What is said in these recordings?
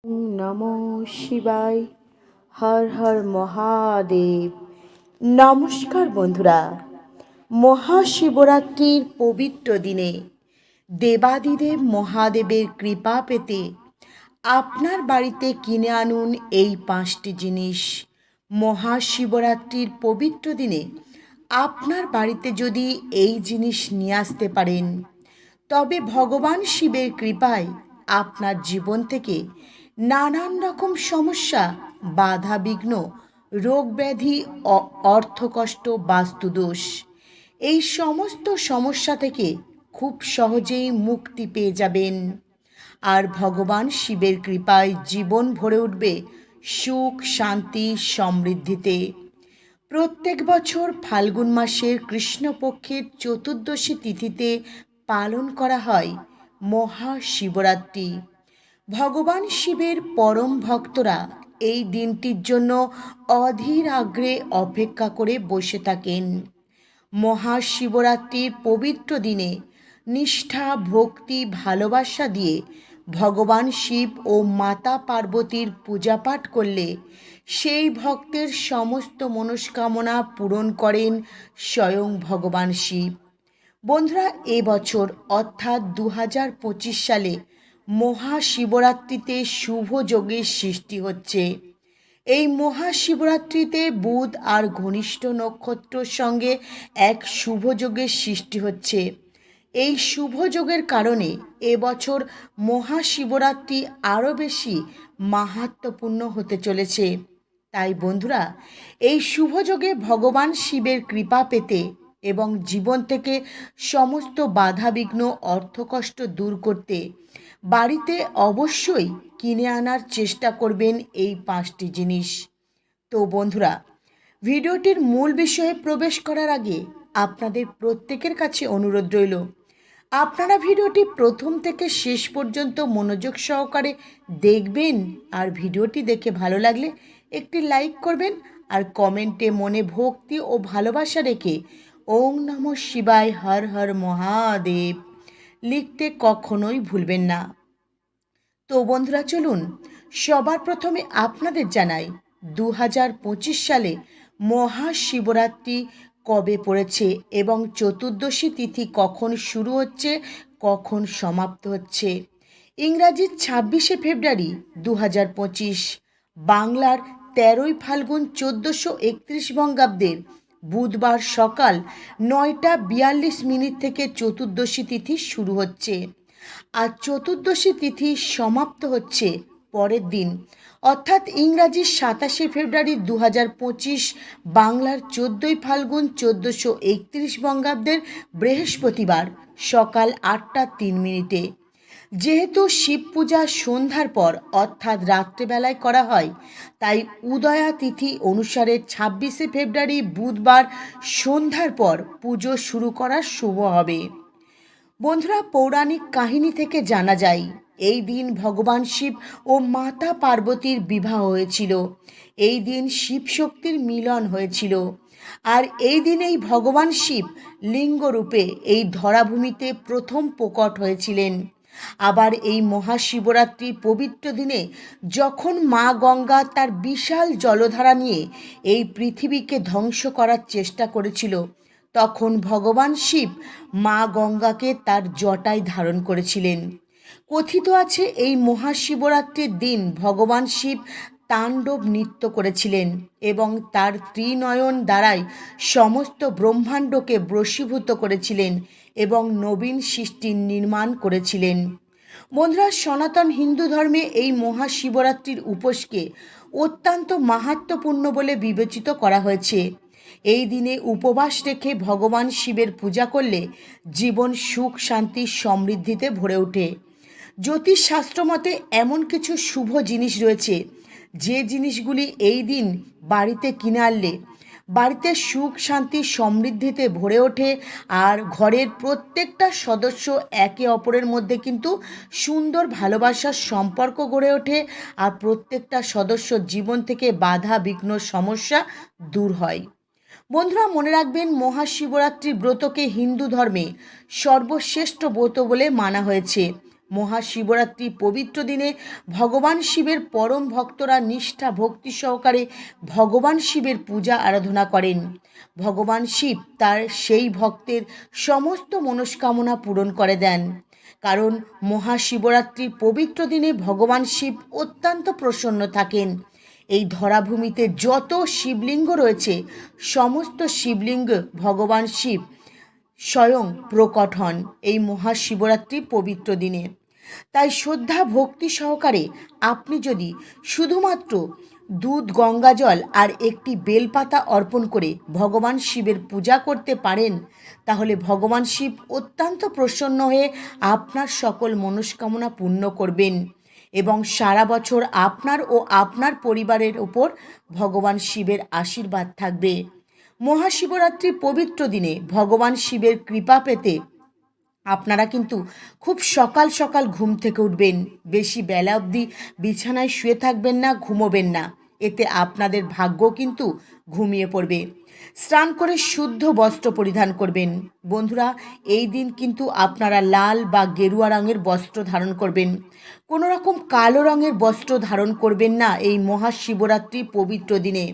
নমো শিবায়। হর হর মহাদেব। নমস্কার বন্ধুরা, মহাশিবরাত্রির পবিত্র দিনে দেবাদিদেব মহাদেবের কৃপা পেতে আপনার বাড়িতে কিনে আনুন এই 5টি জিনিস। মহাশিবরাত্রির পবিত্র দিনে আপনার বাড়িতে যদি এই জিনিস নিয়ে আসতে পারেন, তবে ভগবান শিবের কৃপায় আপনার জীবন থেকে নানান রকম সমস্যা, বাধা বিঘ্ন, রোগ ব্যাধি, অর্থকষ্ট, বাস্তুদোষ, এই সমস্ত সমস্যা থেকে খুব সহজেই মুক্তি পেয়ে যাবেন। আর ভগবান শিবের কৃপায় জীবন ভরে উঠবে সুখ, শান্তি, সমৃদ্ধিতে। প্রত্যেক বছর ফাল্গুন মাসের কৃষ্ণপক্ষের চতুর্দশী তিথিতে পালন করা হয় মহাশিবরাত্রি। ভগবান শিবের পরম ভক্তরা এই দিনটির জন্য অধীর আগ্রহে অপেক্ষা করে বসে থাকেন। মহাশিবরাত্রির পবিত্র দিনে নিষ্ঠা, ভক্তি, ভালোবাসা দিয়ে ভগবান শিব ও মাতা পার্বতীর পূজাপাঠ করলে সেই ভক্তের সমস্ত মনস্কামনা পূরণ করেন স্বয়ং ভগবান শিব। বন্ধুরা, এবছর অর্থাৎ 2025 সালে মহাশিবরাত্রিতে শুভ যোগের সৃষ্টি হচ্ছে। এই মহাশিবরাত্রিতে বুধ আর ঘনিষ্ঠ নক্ষত্রের সঙ্গে এক শুভ যোগের সৃষ্টি হচ্ছে। এই শুভ যোগের কারণে এবছর মহাশিবরাত্রি আরও বেশি মাহাত্ম্যপূর্ণ হতে চলেছে। তাই বন্ধুরা, এই শুভ যোগে ভগবান শিবের কৃপা পেতে এবং জীবন থেকে সমস্ত বাধাবিঘ্ন, অর্থকষ্ট দূর করতে বাড়িতে অবশ্যই কিনে আনার চেষ্টা করবেন এই 5টি জিনিস। তো বন্ধুরা, ভিডিওটির মূল বিষয়ে প্রবেশ করার আগে আপনাদের প্রত্যেকের কাছে অনুরোধ রইল, আপনারা ভিডিওটি প্রথম থেকে শেষ পর্যন্ত মনোযোগ সহকারে দেখবেন। আর ভিডিওটি দেখে ভালো লাগলে একটি লাইক করবেন, আর কমেন্টে মনে ভক্তি ও ভালোবাসা রেখে ওং নমঃ শিবায়, হর হর মহাদেব লিখতে কখনোই ভুলবেন না। তো বন্ধুরা, চলুন সবার প্রথমে আপনাদের জানাই 2025 সালে মহাশিবরাত্রি কবে পড়েছে এবং চতুর্দশী তিথি কখন শুরু হচ্ছে, কখন সমাপ্ত হচ্ছে। ইংরাজির 26শে ফেব্রুয়ারি 2025, বাংলার 13ই ফাল্গুন 1431 বঙ্গাব্দের বুধবার সকাল 9টা 42 থেকে চতুর্দশী তিথি শুরু হচ্ছে। আর চতুর্দশী তিথি সমাপ্ত হচ্ছে পরের দিন, অর্থাৎ ইংরাজি 27শে ফেব্রুয়ারি 2025, বাংলার 14ই ফাল্গুন 1431 বঙ্গাব্দের বৃহস্পতিবার সকাল 8টা 3 যেহেতু শিব পূজা সন্ধ্যার পর অর্থাৎ রাত্রেবেলায় করা হয়, তাই উদয়া তিথি অনুসারে 26শে ফেব্রুয়ারি বুধবার সন্ধ্যার পর পুজো শুরু করা শুভ হবে। বন্ধুরা, পৌরাণিক কাহিনী থেকে জানা যায় এই দিন ভগবান শিব ও মাতা পার্বতীর বিবাহ হয়েছিল। এই দিন শিব শক্তির মিলন হয়েছিল। আর এই দিনেই ভগবান শিব লিঙ্গরূপে এই ধরাভূমিতে প্রথম প্রকট হয়েছিলেন। আবার এই মহাশিবরাত্রির পবিত্র দিনে যখন মা গঙ্গা তার বিশাল জলধারা নিয়ে এই পৃথিবীকে ধ্বংস করার চেষ্টা করেছিল, তখন ভগবান শিব মা গঙ্গাকে তার জটায় ধারণ করেছিলেন। কথিত আছে এই মহাশিবরাত্রির দিন ভগবান শিব তাণ্ডব নৃত্য করেছিলেন এবং তার ত্রিনয়ন দ্বারাই সমস্ত ব্রহ্মাণ্ডকে বশীভূত করেছিলেন এবং নবীন সৃষ্টির নির্মাণ করেছিলেন। বন্ধুরা, সনাতন হিন্দু ধর্মে এই মহাশিবরাত্রির উপোসকে অত্যন্ত মাহাত্ম্যপূর্ণ বলে বিবেচিত করা হয়েছে। এই দিনে উপবাস রেখে ভগবান শিবের পূজা করলে জীবন সুখ, শান্তি, সমৃদ্ধিতে ভরে ওঠে। জ্যোতিষশাস্ত্র মতে এমন কিছু শুভ জিনিস রয়েছে যে জিনিসগুলি এই দিন বাড়িতে কিনে আনলে বাড়িতে সুখ, শান্তি, সমৃদ্ধিতে ভরে ওঠে। আর ঘরের প্রত্যেকটা সদস্য একে অপরের মধ্যে কিন্তু সুন্দর ভালোবাসার সম্পর্ক গড়ে ওঠে। আর প্রত্যেকটা সদস্যর জীবন থেকে বাধা বিঘ্ন, সমস্যা দূর হয়। বন্ধুরা, মনে রাখবেন মহাশিবরাত্রি ব্রতকে হিন্দু ধর্মে সর্বশ্রেষ্ঠ ব্রত বলে মানা হয়েছে। মহাশিবরাত্রি পবিত্র দিনে ভগবান শিবের পরম ভক্তরা নিষ্ঠা ভক্তি সহকারে ভগবান শিবের পূজা আরাধনা করেন। ভগবান শিব তার সেই ভক্তের সমস্ত মনস্কামনা পূরণ করে দেন। কারণ মহাশিবরাত্রির পবিত্র দিনে ভগবান শিব অত্যন্ত প্রসন্ন থাকেন। এই ধরাভূমিতে যত শিবলিঙ্গ রয়েছে সমস্ত শিবলিঙ্গ ভগবান শিব স্বয়ং প্রকট হন এই মহাশিবরাত্রির পবিত্র দিনে। তাই শ্রদ্ধা ভক্তি সহকারে আপনি যদি শুধুমাত্র দুধ গঙ্গাজল আর একটি বেলপাতা অর্পণ করে ভগবান শিবের পূজা করতে পারেন, তাহলে ভগবান শিব অত্যন্ত প্রসন্ন হয়ে আপনার সকল মনস্কামনা পূর্ণ করবেন এবং সারা বছর আপনার ও আপনার পরিবারের ওপর ভগবান শিবের আশীর্বাদ থাকবে। মহাশিবরাত্রির পবিত্র দিনে ভগবান শিবের কৃপা পেতে আপনারা কিন্তু খুব সকাল সকাল ঘুম থেকে উঠবেন। বেশি বেলা অবধি বিছানায় শুয়ে থাকবেন না, ঘুমোবেন না, এতে আপনাদের ভাগ্য কিন্তু ঘুমিয়ে পড়বে। স্নান করে শুদ্ধ বস্ত্র পরিধান করবেন। বন্ধুরা, এই দিন কিন্তু আপনারা লাল বা গেরুয়া রঙের বস্ত্র ধারণ করবেন। কোনো রকম কালো রঙের বস্ত্র ধারণ করবেন না এই মহাশিবরাত্রি পবিত্র দিনে।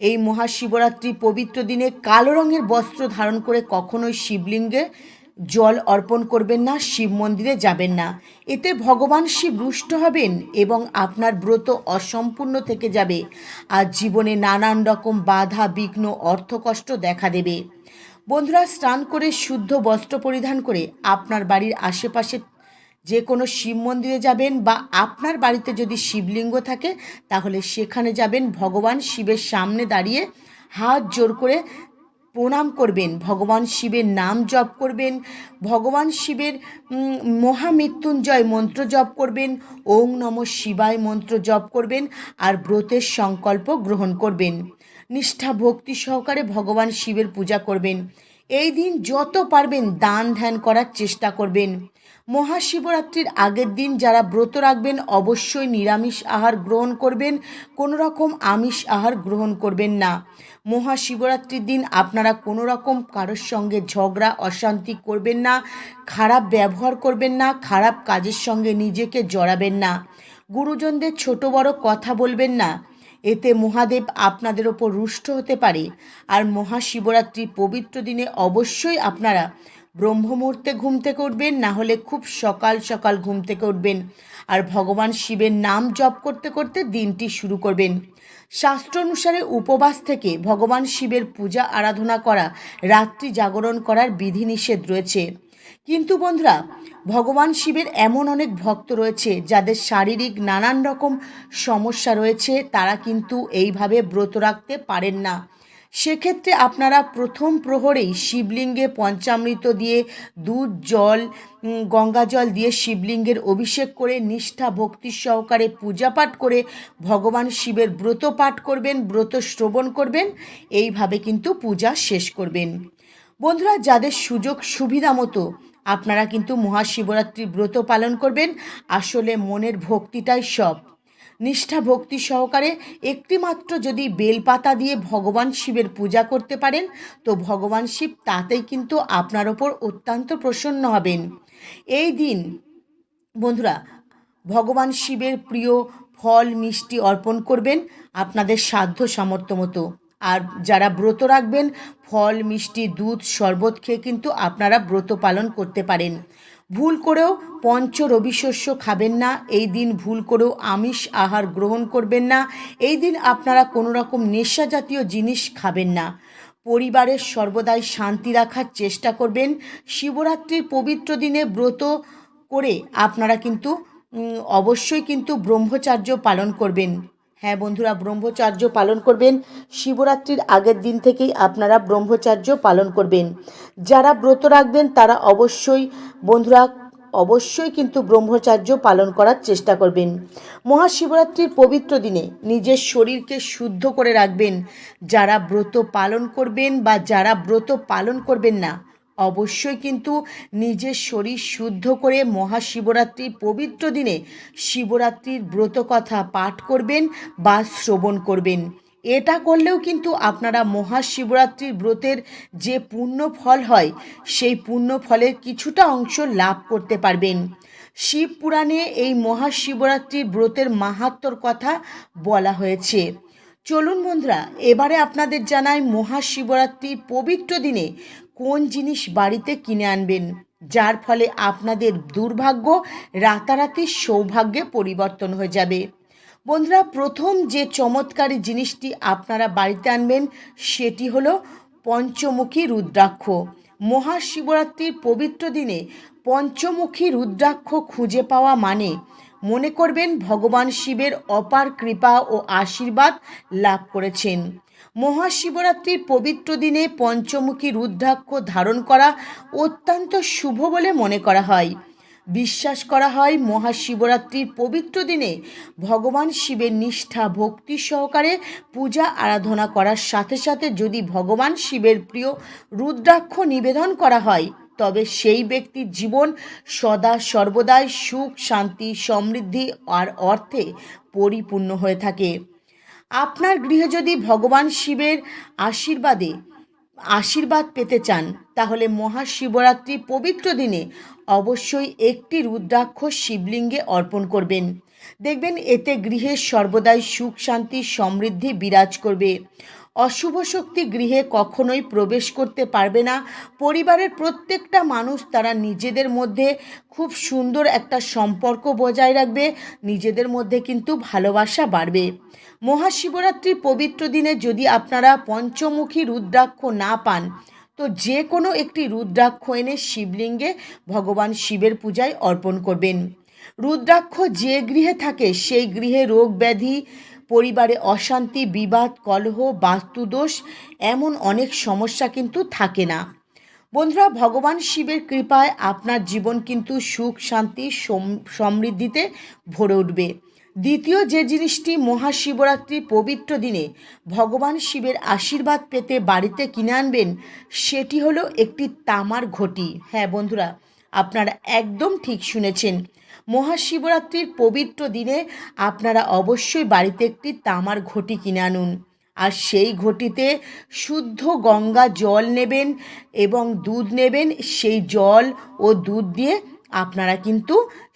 এই মহাশিবরাত্রি পবিত্র দিনে কালো রঙের বস্ত্র ধারণ করে কখনোই শিবলিঙ্গে জল অর্পণ করবেন না, শিব মন্দিরে যাবেন না। এতে ভগবান শিব রুষ্ট হবেন এবং আপনার ব্রত অসম্পূর্ণ থেকে যাবে আর জীবনে নানান রকম বাধা বিঘ্ন অর্থকষ্ট দেখা দেবে। বন্ধুরা, স্নান করে শুদ্ধ বস্ত্র পরিধান করে আপনার বাড়ির আশেপাশে যে কোনো শিব মন্দিরে যাবেন বা আপনার বাড়িতে যদি শিবলিঙ্গ থাকে তাহলে সেখানে যাবেন। ভগবান শিবের সামনে দাঁড়িয়ে হাত জোর করে প্রণাম করবেন, ভগবান শিবের নাম জপ করবেন, ভগবান শিবের মহামৃত্যুঞ্জয় মন্ত্র জপ করবেন, ওং নমঃ শিবায় মন্ত্র জপ করবেন আর ব্রতের সংকল্প গ্রহণ করবেন। নিষ্ঠা ভক্তি সহকারে ভগবান শিবের পূজা করবেন। এই দিন যত পারবেন দান ধ্যান করার চেষ্টা করবেন। মহাশিবরাত্রির আগের দিন যারা ব্রত রাখবেন অবশ্যই নিরামিষ আহার গ্রহণ করবেন, কোনো রকম আমিষ আহার গ্রহণ করবেন না। মহাশিবরাত্রির দিন আপনারা কোনো রকম কারোর সঙ্গে ঝগড়া অশান্তি করবেন না, খারাপ ব্যবহার করবেন না, খারাপ কাজের সঙ্গে নিজেকে জড়াবেন না, গুরুজনদের ছোট বড় কথা বলবেন না, এতে মহাদেব আপনাদের ওপর রুষ্ট হতে পারে। আর মহাশিবরাত্রির পবিত্র দিনে অবশ্যই আপনারা ব্রহ্ম মুহূর্তে ঘুম থেকে উঠবেন, না হলে খুব সকাল সকাল ঘুম থেকে উঠবেন আর ভগবান শিবের নাম জপ করতে করতে দিনটি শুরু করবেন। শাস্ত্র অনুসারে উপবাস থেকে ভগবান শিবের পূজা আরাধনা করা, রাত্রি জাগরণ করার বিধিনিষেধ রয়েছে। কিন্তু বন্ধুরা, ভগবান শিবের এমন অনেক ভক্ত রয়েছে যাদের শারীরিক নানান রকম সমস্যা রয়েছে, তারা কিন্তু এইভাবে ব্রত রাখতে পারেন না। সেক্ষেত্রে আপনারা প্রথম প্রহরেই শিবলিঙ্গে পঞ্চামৃত দিয়ে দুধ জল গঙ্গা জল দিয়ে শিবলিঙ্গের অভিষেক করে নিষ্ঠা ভক্তি সহকারে পূজা পাঠ করে ভগবান শিবের ব্রত পাঠ করবেন, ব্রত শ্রবণ করবেন, এইভাবে কিন্তু পূজা শেষ করবেন। বন্ধুরা, যাদের সুযোগ সুবিধা মতো আপনারা কিন্তু মহাশিবরাত্রির ব্রত পালন করবেন। আসলে মনের ভক্তিটাই সব। নিষ্ঠা ভক্তি সহকারে একটিমাত্র যদি বেলপাতা দিয়ে ভগবান শিবের পূজা করতে পারেন তো ভগবান শিব তাতেই কিন্তু আপনার ওপর অত্যন্ত প্রসন্ন হবেন। এই দিন বন্ধুরা, ভগবান শিবের প্রিয় ফল মিষ্টি অর্পণ করবেন আপনাদের সাধ্য সামর্থ্য মতো। আর যারা ব্রত রাখবেন ফল মিষ্টি দুধ শরবত খেয়ে কিন্তু আপনারা ব্রত পালন করতে পারেন। ভুল করেও পঞ্চ রবি শস্য খাবেন না এই দিন, ভুল করেও আমিষ আহার গ্রহণ করবেন না এই দিন, আপনারা কোনো রকম নেশা জাতীয় জিনিস খাবেন না। পরিবারের সর্বদাই শান্তি রাখার চেষ্টা করবেন। শিবরাত্রির পবিত্র দিনে ব্রত করে আপনারা কিন্তু অবশ্যই কিন্তু ব্রহ্মচর্য পালন করবেন। হ্যাঁ বন্ধুরা, ব্রহ্মচর্য পালন করবেন। শিবরাত্রির আগের দিন থেকেই আপনারা ব্রহ্মচর্য পালন করবেন। যারা ব্রত রাখবেন তারা অবশ্যই কিন্তু ব্রহ্মচর্য পালন করার চেষ্টা করবেন। মহাশিবরাত্রির পবিত্র দিনে নিজের শরীরকে শুদ্ধ করে রাখবেন। যারা ব্রত পালন করবেন বা যারা ব্রত পালন করবেন না অবশ্যই কিন্তু নিজের শরীর শুদ্ধ করে মহাশিবরাত্রির পবিত্র দিনে শিবরাত্রির ব্রত কথা পাঠ করবেন বা শ্রবণ করবেন। এটা করলেও কিন্তু আপনারা মহাশিবরাত্রির ব্রতের যে পুণ্য ফল হয় সেই পুণ্য ফলের কিছুটা অংশ লাভ করতে পারবেন। শিব পুরাণে এই মহাশিবরাত্রির ব্রতের মাহাত্ম্যর কথা বলা হয়েছে। চলুন বন্ধুরা, এবারে আপনাদের জানাই মহাশিবরাত্রির পবিত্র দিনে কোন জিনিস বাড়িতে কিনে আনবেন, যার ফলে আপনাদের দুর্ভাগ্য রাতারাতি সৌভাগ্যে পরিবর্তন হয়ে যাবে। বন্ধুরা, প্রথম যে চমৎকারী জিনিসটি আপনারা বাড়িতে আনবেন সেটি হলো পঞ্চমুখী রুদ্রাক্ষ। মহাশিবরাত্রির পবিত্র দিনে পঞ্চমুখী রুদ্রাক্ষ খুঁজে পাওয়া মানে মনে করবেন ভগবান শিবের অপার কৃপা ও আশীর্বাদ লাভ করেছেন। মহাশিবরাত্রির পবিত্র দিনে পঞ্চমুখী রুদ্রাক্ষ ধারণ করা অত্যন্ত শুভ বলে মনে করা হয়। বিশ্বাস করা হয় মহাশিবরাত্রির পবিত্র দিনে ভগবান শিবের নিষ্ঠা ভক্তি সহকারে পূজা আরাধনা করার সাথে সাথে যদি ভগবান শিবের প্রিয় রুদ্রাক্ষ নিবেদন করা হয় তবে সেই ব্যক্তির জীবন সদা সর্বদাই সুখ শান্তি সমৃদ্ধি আর অর্থে পরিপূর্ণ হয়ে থাকে। আপনার গৃহে যদি ভগবান শিবের আশীর্বাদ পেতে চান তাহলে মহাশিবরাত্রি পবিত্র দিনে অবশ্যই একটি রুদ্রাক্ষ শিবলিঙ্গে অর্পণ করবেন। দেখবেন এতে গৃহে সর্বদাই সুখ শান্তি সমৃদ্ধি বিরাজ করবে। অশুভ শক্তি গৃহে কখনোই প্রবেশ করতে পারবে না। পরিবারের প্রত্যেকটা মানুষ তারা নিজেদের মধ্যে খুব সুন্দর একটা সম্পর্ক বজায় রাখবে, নিজেদের মধ্যে কিন্তু ভালোবাসা বাড়বে। মহাশিবরাত্রির পবিত্র দিনে যদি আপনারা পঞ্চমুখী রুদ্রাক্ষ না পান তো যে কোনো একটি রুদ্রাক্ষ এনে শিবলিঙ্গে ভগবান শিবের পূজায় অর্পণ করবেন। রুদ্রাক্ষ যে গৃহে থাকে সেই গৃহে রোগ ব্যাধি, পরিবারে অশান্তি, বিবাদ, কলহ, বাস্তুদোষ এমন অনেক সমস্যা কিন্তু থাকে না। বন্ধুরা, ভগবান শিবের কৃপায় আপনার জীবন কিন্তু সুখ শান্তি সমৃদ্ধিতে ভরে উঠবে। দ্বিতীয় যে জিনিসটি মহাশিবরাত্রির পবিত্র দিনে ভগবান শিবের আশীর্বাদ পেতে বাড়িতে কিনে আনবেন সেটি হলো একটি তামার ঘটি। হ্যাঁ বন্ধুরা, আপনারা একদম ঠিক শুনেছেন। মহাশিবরাত্রির পবিত্র দিনে আপনারা অবশ্যই বাড়িতে একটি তামার ঘটি কিনে আনুন। আর সেই ঘটিতে শুদ্ধ গঙ্গা জল নেবেন এবং দুধ নেবেন। সেই জল ও দুধ দিয়ে আপনারা কিন্তু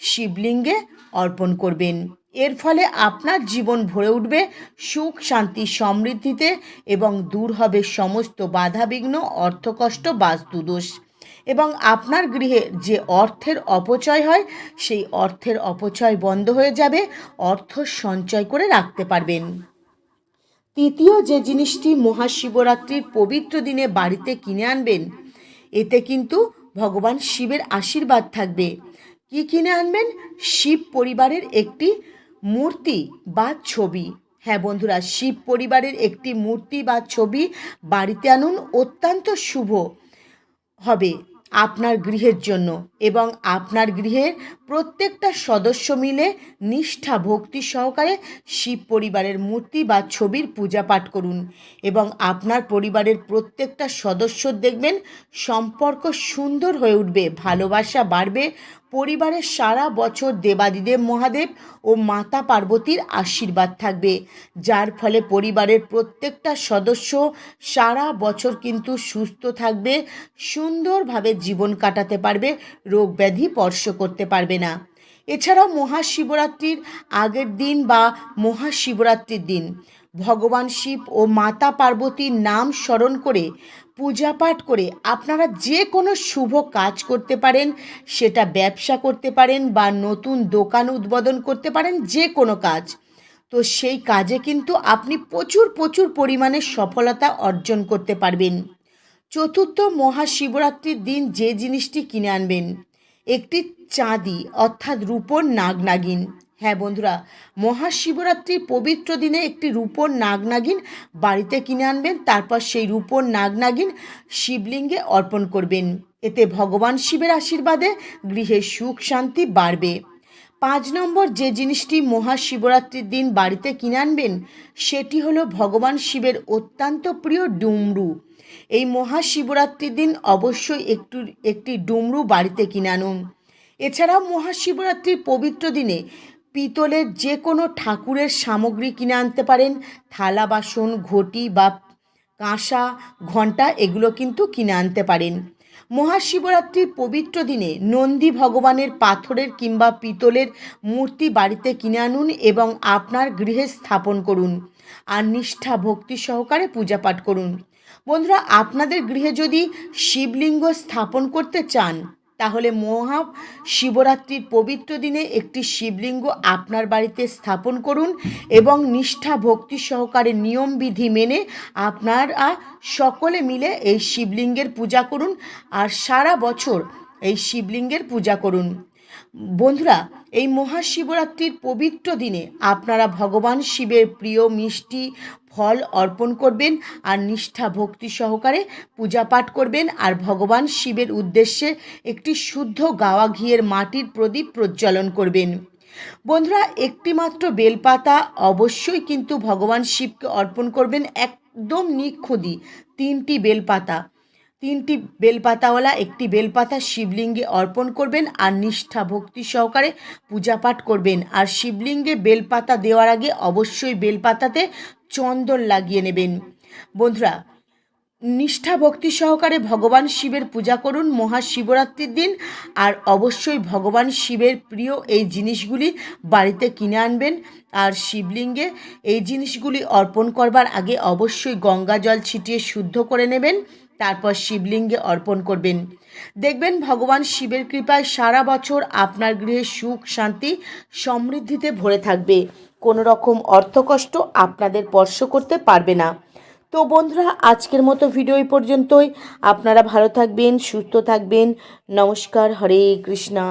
শিবলিঙ্গে অর্পণ করবেন। এর ফলে আপনার জীবন ভরে উঠবে সুখ শান্তি সমৃদ্ধিতে এবং দূর হবে সমস্ত বাধাবিঘ্ন, অর্থকষ্ট, বাস্তুদোষ এবং আপনার গৃহে যে অর্থের অপচয় হয় সেই অর্থের অপচয় বন্ধ হয়ে যাবে, অর্থ সঞ্চয় করে রাখতে পারবেন। তৃতীয় যে জিনিসটি মহাশিবরাত্রির পবিত্র দিনে বাড়িতে কিনে আনবেন এতে কিন্তু ভগবান শিবের আশীর্বাদ থাকবে। কি কিনে আনবেন? শিব পরিবারের একটি মূর্তি বা ছবি। হ্যাঁ বন্ধুরা, শিব পরিবারের একটি মূর্তি বা ছবি বাড়িতে আনুন, অত্যন্ত শুভ হবে আপনার গৃহের জন্য। এবং আপনার গৃহের প্রত্যেকটা সদস্য মিলে নিষ্ঠা ভক্তি সহকারে শিব পরিবারের মূর্তি বা ছবির পূজা পাঠ করুন এবং আপনার পরিবারের প্রত্যেকটা সদস্য দেখবেন সম্পর্ক সুন্দর হয়ে উঠবে, ভালোবাসা বাড়বে। পরিবারের সারা বছর দেবাদিদেব মহাদেব ও মাতা পার্বতীর আশীর্বাদ থাকবে, যার ফলে পরিবারের প্রত্যেকটা সদস্য সারা বছর কিন্তু সুস্থ থাকবে, সুন্দরভাবে জীবন কাটাতে পারবে, রোগ ব্যাধি স্পর্শ করতে পারবে না। এছাড়াও মহাশিবরাত্রির আগের দিন বা মহাশিবরাত্রির দিন ভগবান শিব ও মাতা পার্বতীর নাম স্মরণ করে পূজা পাঠ করে আপনারা যে কোনো শুভ কাজ করতে পারেন, সেটা ব্যবসা করতে পারেন বা নতুন দোকান উদ্বোধন করতে পারেন, যে কোনো কাজ। তো সেই কাজে কিন্তু আপনি প্রচুর প্রচুর পরিমাণে সফলতা অর্জন করতে পারবেন। চতুর্থ মহাশিবরাত্রির দিন যে জিনিসটি কিনে আনবেন একটি চাঁদি অর্থাৎ রূপোর নাগনাগিন। হ্যাঁ বন্ধুরা, মহাশিবরাত্রির পবিত্র দিনে একটি রূপোর নাগনাগিন বাড়িতে কিনে আনবেন, তারপর সেই রূপোর নাগনাগিন শিবলিঙ্গে অর্পণ করবেন। এতে ভগবান শিবের আশীর্বাদে গৃহে সুখ শান্তি বাড়বে। 5 নম্বর যে জিনিসটি মহাশিবরাত্রির দিন বাড়িতে কিনে আনবেন সেটি হলো ভগবান শিবের অত্যন্ত প্রিয় ডুমরু। এই মহাশিবরাত্রির দিন অবশ্যই একটি ডুমরু বাড়িতে কিনে আনুন। এছাড়াও মহাশিবরাত্রির পবিত্র দিনে পিতলের যে কোনো ঠাকুরের সামগ্রী কিনে আনতে পারেন। থালা বাসন, ঘটি বা কাঁসা, ঘণ্টা এগুলো কিন্তু কিনে আনতে পারেন। মহাশিবরাত্রির পবিত্র দিনে নন্দী ভগবানের পাথরের কিংবা পিতলের মূর্তি বাড়িতে কিনে আনুন এবং আপনার গৃহে স্থাপন করুন আর নিষ্ঠা ভক্তি সহকারে পূজা পাঠ করুন। বন্ধুরা, আপনাদের গৃহে যদি শিবলিঙ্গ স্থাপন করতে চান তাহলে মহা শিবরাত্রির পবিত্র দিনে একটি শিবলিঙ্গ আপনার বাড়িতে স্থাপন করুন এবং নিষ্ঠা ভক্তি সহকারে নিয়মবিধি মেনে আপনারা সকলে মিলে এই শিবলিঙ্গের পূজা করুন আর সারা বছর এই শিবলিঙ্গের পূজা করুন। বন্ধুরা, এই মহাশিবরাত্রির পবিত্র দিনে আপনারা ভগবান শিবের প্রিয় মিষ্টি ফল অর্পণ করবেন আর নিষ্ঠা ভক্তি সহকারে পূজা পাঠ করবেন আর ভগবান শিবের উদ্দেশ্যে একটি শুদ্ধ গাওয়া ঘিয়ের মাটির প্রদীপ প্রজ্বলন করবেন। বন্ধুরা, একটি মাত্র বেলপাতা অবশ্যই কিন্তু ভগবান শিবকে অর্পণ করবেন, একদম নিখুঁতি তিনটি বেলপাতাওয়ালা একটি বেলপাতা শিবলিঙ্গে অর্পণ করবেন আর নিষ্ঠা ভক্তি সহকারে পূজা পাঠ করবেন। আর শিবলিঙ্গে বেলপাতা দেওয়ার আগে অবশ্যই বেলপাতাতে চন্দন লাগিয়ে নেবেন। বন্ধুরা, নিষ্ঠা ভক্তি সহকারে ভগবান শিবের পূজা করুন মহাশিবরাত্রির দিন আর অবশ্যই ভগবান শিবের প্রিয় এই জিনিসগুলি বাড়িতে কিনে আনবেন আর শিবলিঙ্গে এই জিনিসগুলি অর্পণ করবার আগে অবশ্যই গঙ্গা জল ছিটিয়ে শুদ্ধ করে নেবেন, তারপর শিবলিঙ্গে অর্পণ করবেন। দেখবেন ভগবান শিবের কৃপায় সারা বছর আপনার গৃহে সুখ শান্তি সমৃদ্ধিতে ভরে থাকবে, কোনো রকম অর্থকষ্ট আপনাদের স্পর্শ করতে পারবে না। তো বন্ধুরা, আজকের মতো ভিডিও এই পর্যন্তই। আপনারা ভালো থাকবেন, সুস্থ থাকবেন। নমস্কার, হরে কৃষ্ণা।